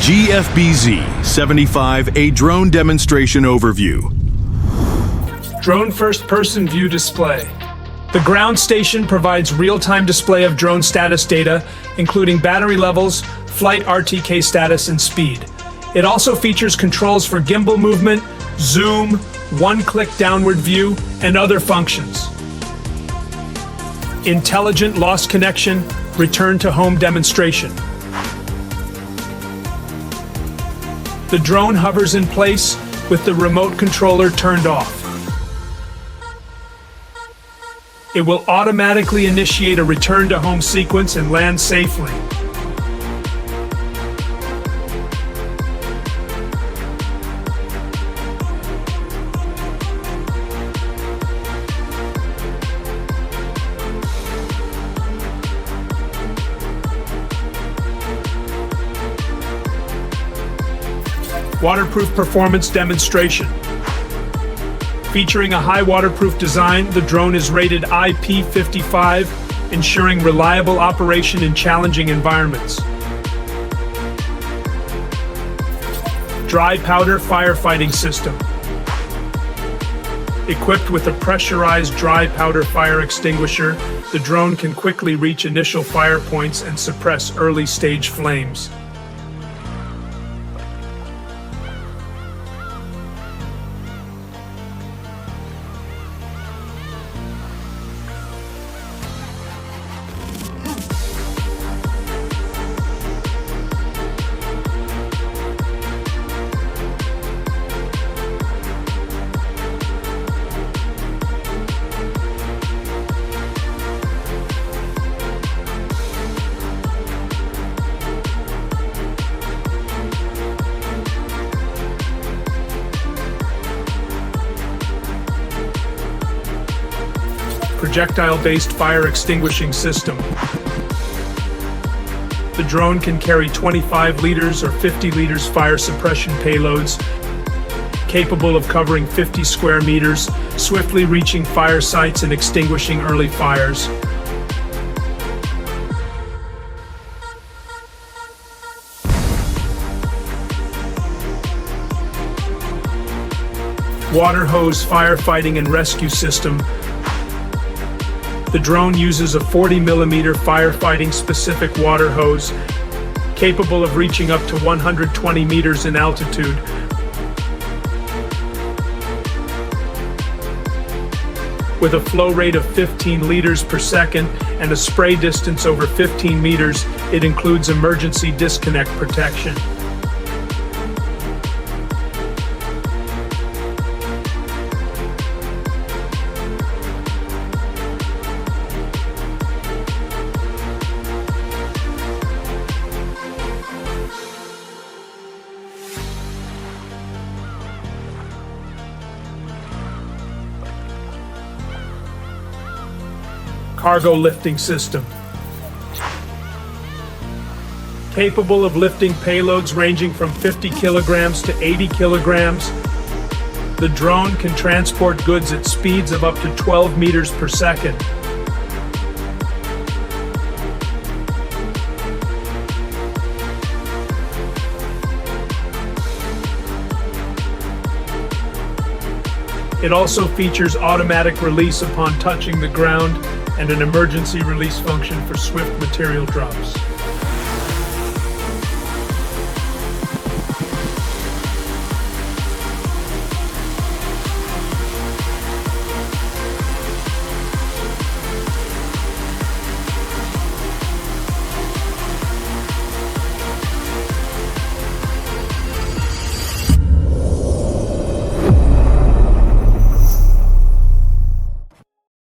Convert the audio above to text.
GF-BZ-75A drone demonstration overview. Drone first-person view display. The ground station provides real-time display of drone status data, including battery levels, flight RTK status, and speed. It also features controls for gimbal movement, zoom, one-click downward view, and other functions. Intelligent lost connection, return to home demonstration. The drone hovers in place with the remote controller turned off. It will automatically initiate a return to home sequence and land safely. Waterproof performance demonstration. Featuring a high waterproof design, the drone is rated IP55, ensuring reliable operation in challenging environments. Dry powder firefighting system. Equipped with a pressurized dry powder fire extinguisher, the drone can quickly reach initial fire points and suppress early-stage flames. Projectile-based fire extinguishing system. The drone can carry 25 liters or 50 liters fire suppression payloads, capable of covering 50 square meters, swiftly reaching fire sites and extinguishing early fires. Water hose firefighting and rescue system. The drone uses a 40mm firefighting specific water hose, capable of reaching up to 120 meters in altitude. With a flow rate of 15 liters per second and a spray distance over 15 meters, it includes emergency disconnect protection. Cargo lifting system. Capable of lifting payloads ranging from 50 kilograms to 80 kilograms, the drone can transport goods at speeds of up to 12 meters per second. It also features automatic release upon touching the ground and an emergency release function for swift material drops.